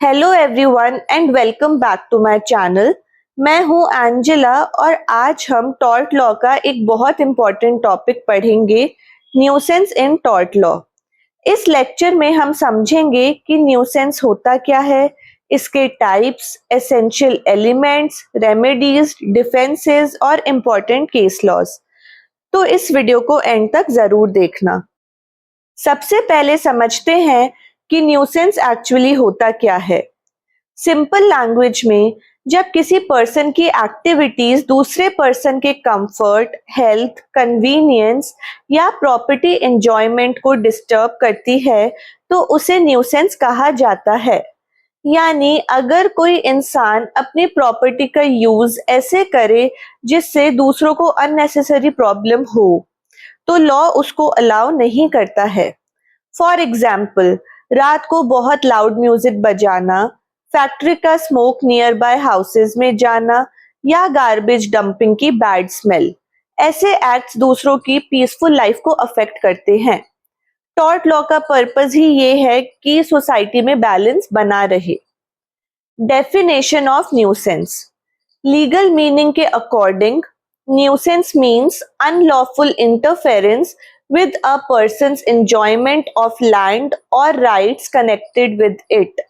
Hello everyone and welcome back to my channel. मैं हूं Angela और आज हम टॉर्ट लॉ का एक बहुत इम्पोर्टेंट टॉपिक पढ़ेंगे, न्यूसेंस इन टॉर्ट लॉ। इस लेक्चर में हम समझेंगे कि न्यूसेंस होता क्या है, इसके types, essential elements, remedies, defences और इम्पोर्टेंट केस लॉज। तो इस वीडियो को एंड तक जरूर देखना। सबसे पहले समझते हैं कि न्यूसेंस एक्चुअली होता क्या है। सिंपल लैंग्वेज में जब किसी पर्सन की एक्टिविटीज दूसरे पर्सन के कंफर्ट, हेल्थ, कन्वीनियंस या प्रॉपर्टी एंजॉयमेंट को डिस्टर्ब करती है तो उसे न्यूसेंस कहा जाता है। यानी अगर कोई इंसान अपनी प्रॉपर्टी का यूज ऐसे करे जिससे दूसरों को अननेसेसरी प्रॉब्लम हो तो लॉ उसको अलाउ नहीं करता है। फॉर एग्जाम्पल, रात को बहुत लाउड म्यूजिक बजाना, फैक्ट्री का स्मोक नियर बाय हाउसेज में जाना या गार्बेज डंपिंग की बैड स्मेल, ऐसे एक्ट्स दूसरों की पीसफुल लाइफ को अफेक्ट करते हैं। टॉर्ट लॉ का पर्पस ही ये है कि सोसाइटी में बैलेंस बना रहे। Definition of nuisance. Legal meaning के according nuisance means unlawful interference with a person's enjoyment of land or rights connected with it।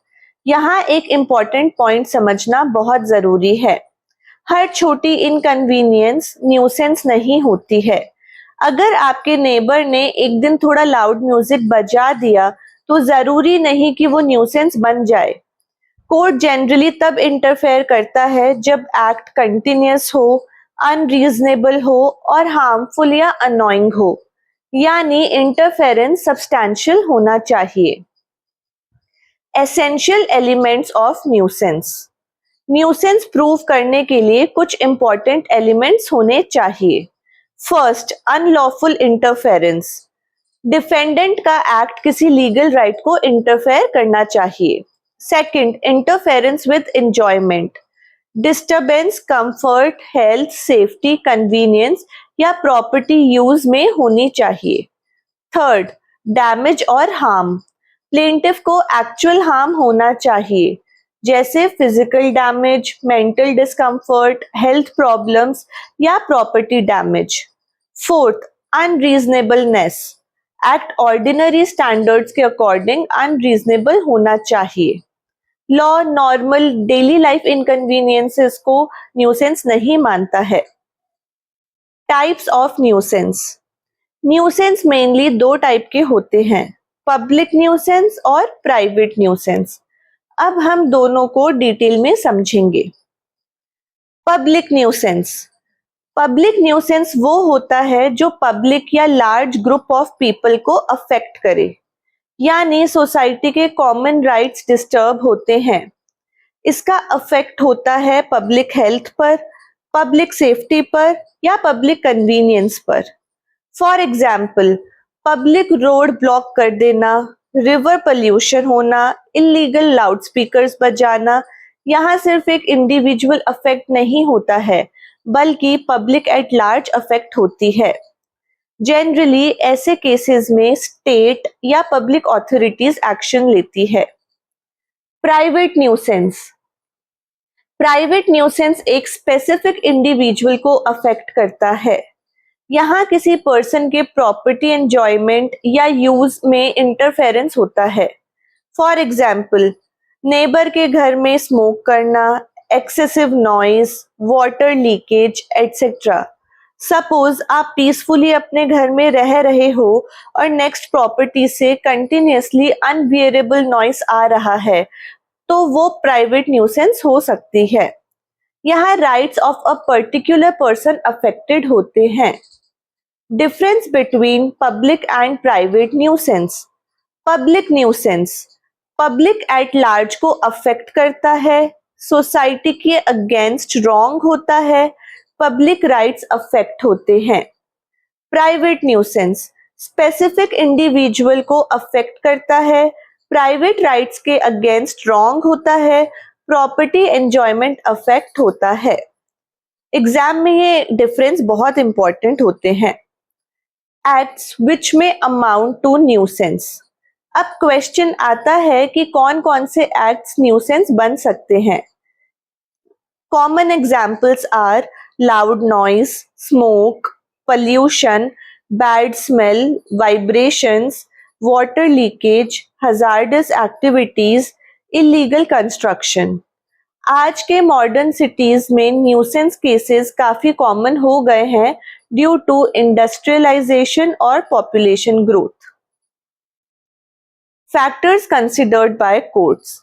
यहाँ एक इम्पॉर्टेंट पॉइंट समझना बहुत जरूरी है। हर छोटी इनकन्वीनियंस न्यूसेंस नहीं होती है। अगर आपके नेबर ने एक दिन थोड़ा लाउड म्यूजिक बजा दिया तो जरूरी नहीं कि वो न्यूसेंस बन जाए। कोर्ट जनरली तब इंटरफेयर करता है जब एक्ट कंटिन्यूअस हो, अनरीजनेबल हो और हार्मफुल या अनोइंग हो, यानी इंटरफेरेंस सब्सटैंशियल होना चाहिए। Essential elements of nuisance. Nuisance prove करने के लिए कुछ इंपॉर्टेंट एलिमेंट्स होने चाहिए। First, unlawful interference. डिफेंडेंट का एक्ट किसी लीगल राइट को इंटरफेयर करना चाहिए। Second, interference with enjoyment. Disturbance comfort, health, safety, convenience या प्रॉपर्टी यूज में होनी चाहिए। थर्ड, डैमेज और हार्म। प्लेंटिफ को एक्चुअल हार्म होना चाहिए, जैसे physical damage, mental discomfort, health problems या property damage. Fourth, unreasonableness. Act ordinary standards के अकॉर्डिंग अनरीजनेबल होना चाहिए। Law normal daily life inconveniences को न्यूसेंस नहीं मानता है। Types of nuisance. Nuisance mainly दो टाइप के होते हैं, पब्लिक न्यूसेंस और प्राइवेट न्यूसेंस। अब हम दोनों को डिटेल में समझेंगे। Public nuisance. पब्लिक न्यूसेंस वो होता है जो पब्लिक या लार्ज ग्रुप ऑफ पीपल को अफेक्ट करे, यानी सोसाइटी के कॉमन राइट्स डिस्टर्ब होते हैं। इसका अफेक्ट होता है पब्लिक हेल्थ पर, पब्लिक सेफ्टी पर या पब्लिक कन्वीनियंस पर। For example, public road block कर देना, रिवर पोल्यूशन होना, इलीगल लाउड स्पीकर्स बजाना। यहाँ सिर्फ एक इंडिविजुअल अफेक्ट नहीं होता है बल्कि पब्लिक एट लार्ज अफेक्ट होती है। जनरली ऐसे केसेस में स्टेट या पब्लिक अथॉरिटीज एक्शन लेती है। Private nuisance. प्राइवेट न्यूसेंस एक स्पेसिफिक इंडिविजुअल को अफेक्ट करता है। यहाँ किसी पर्सन के प्रॉपर्टी एंजॉयमेंट या यूज में इंटरफेरेंस होता है। फॉर एग्जाम्पल, नेबर के घर में स्मोक करना, excessive noise, water leakage etcetera. Suppose आप पीसफुली अपने घर में रह रहे हो और नेक्स्ट प्रॉपर्टी से कंटिन्यूअसली अनबियरेबल नॉइस आ रहा है तो वो प्राइवेट न्यूसेंस हो सकती है। यहाँ rights of a particular person affected होते हैं। Difference between public and private nuisance. Public nuisance public at large को अफेक्ट करता है, सोसाइटी के अगेंस्ट रॉन्ग होता है, पब्लिक राइट्स अफेक्ट होते हैं। प्राइवेट न्यूसेंस स्पेसिफिक इंडिविजुअल को अफेक्ट करता है, प्राइवेट राइट्स के अगेंस्ट रॉन्ग होता है, प्रॉपर्टी एंजॉयमेंट अफेक्ट होता है। एग्जाम में ये डिफरेंस बहुत इंपॉर्टेंट होते हैं। एक्ट्स विच में अमाउंट टू न्यूसेंस। अब क्वेश्चन आता है कि कौन कौन से एक्ट्स न्यूसेंस बन सकते हैं। Common examples are loud noise, smoke, pollution, bad smell, vibrations, water leakage, hazardous activities, illegal construction। आज के मॉडर्न सिटीज में न्यूसेंस केसेस काफी कॉमन हो गए हैं ड्यू टू इंडस्ट्रियलाइजेशन और population growth. Factors considered bye courts.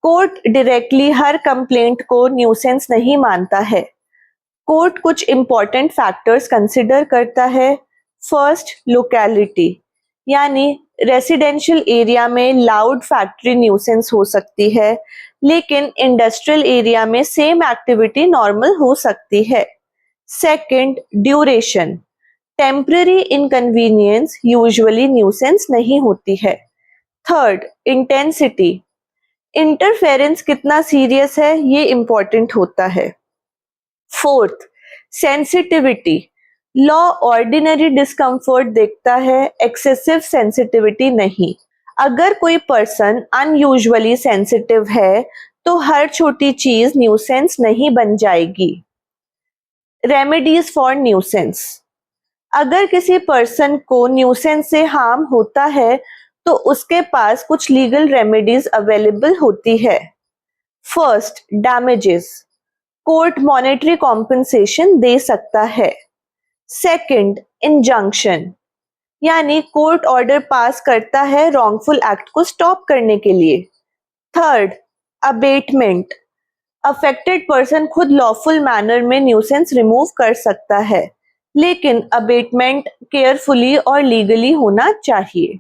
Court directly हर complaint को nuisance नहीं मानता है। कोर्ट कुछ इंपॉर्टेंट फैक्टर्स कंसिडर करता है। फर्स्ट, लोकेलिटी, यानी रेसिडेंशियल एरिया में लाउड फैक्ट्री न्यूसेंस हो सकती है, लेकिन इंडस्ट्रियल एरिया में सेम एक्टिविटी नॉर्मल हो सकती है। Second, duration, temporary inconvenience usually nuisance नहीं होती है। थर्ड, इंटेंसिटी, इंटरफेरेंस कितना सीरियस है ये इंपॉर्टेंट होता है। Fourth, sensitivity, law ordinary discomfort देखता है, एक्सेसिव सेंसिटिविटी नहीं। अगर कोई पर्सन अनयूजुअली सेंसिटिव है तो हर छोटी चीज न्यूसेंस नहीं बन जाएगी। रेमेडीज फॉर न्यूसेंस, अगर किसी पर्सन को न्यूसेंस से हार्म होता है तो उसके पास कुछ लीगल रेमेडीज अवेलेबल होती है। First, damages, court monetary compensation दे सकता है। सेकंड, इंजंक्शन, यानी कोर्ट ऑर्डर पास करता है रॉन्गफुल एक्ट को स्टॉप करने के लिए। थर्ड, अबेटमेंट, अफेक्टेड पर्सन खुद लॉफुल मैनर में न्यूसेंस रिमूव कर सकता है, लेकिन अबेटमेंट केयरफुली और लीगली होना चाहिए।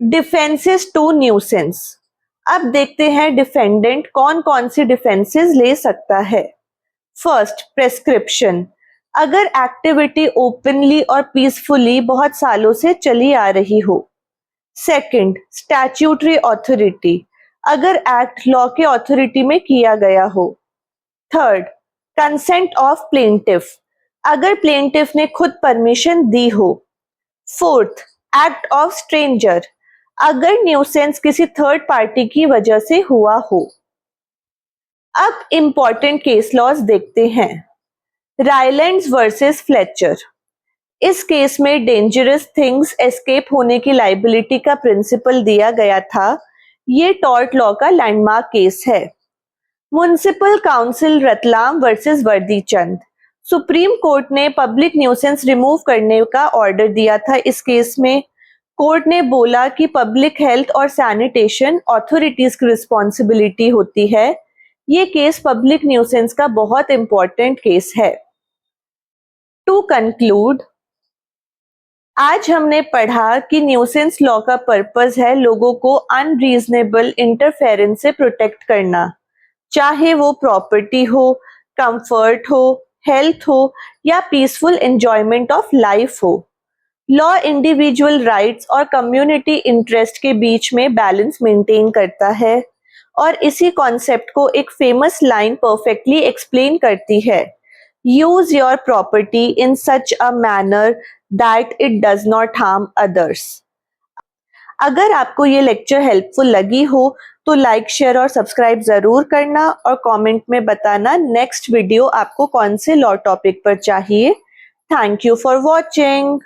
डिफेंसेस टू न्यूसेंस, अब देखते हैं डिफेंडेंट कौन कौन सी डिफेंसेस ले सकता है। फर्स्ट, प्रेस्क्रिप्शन, अगर एक्टिविटी ओपनली और पीसफुली बहुत सालों से चली आ रही हो। सेकंड, स्टैट्यूटरी अथॉरिटी, अगर एक्ट लॉ के अथॉरिटी में किया गया हो। थर्ड, कंसेंट ऑफ प्लेंटिफ, अगर प्लेंटिफ ने खुद परमिशन दी हो। फोर्थ, एक्ट ऑफ स्ट्रेंजर, अगर न्यूसेंस किसी थर्ड पार्टी की वजह से हुआ हो। अब इंपॉर्टेंट केस लॉज देखते हैं। रायलैंड्स वर्सेस फ्लेचर, इस केस में डेंजरस थिंग्स एस्केप होने की लाइबिलिटी का प्रिंसिपल दिया गया था। ये टॉर्ट लॉ का लैंडमार्क केस है। Municipal council Ratlam versus Vardhichand, Supreme Court ने पब्लिक न्यूसेंस रिमूव करने का ऑर्डर दिया था। इस केस में कोर्ट ने बोला कि पब्लिक हेल्थ और सैनिटेशन अथॉरिटीज की रिस्पॉन्सिबिलिटी होती है। ये केस पब्लिक न्यूसेंस का बहुत इंपॉर्टेंट केस है। टू कंक्लूड, आज हमने पढ़ा कि न्यूसेंस लॉ का पर्पस है लोगों को अनरीजनेबल इंटरफेरेंस से प्रोटेक्ट करना, चाहे वो प्रॉपर्टी हो, कंफर्ट हो, हेल्थ हो या पीसफुल एंजॉयमेंट ऑफ लाइफ हो। लॉ इंडिविजुअल राइट्स और कम्युनिटी इंटरेस्ट के बीच में बैलेंस मेंटेन करता है, और इसी कॉन्सेप्ट को एक फेमस लाइन परफेक्टली एक्सप्लेन करती है। Use your property in such a manner that it does not harm others. अगर आपको ये लेक्चर हेल्पफुल लगी हो तो लाइक, शेयर और सब्सक्राइब जरूर करना, और कमेंट में बताना नेक्स्ट वीडियो आपको कौन से लॉ टॉपिक पर चाहिए। Thank you for watching.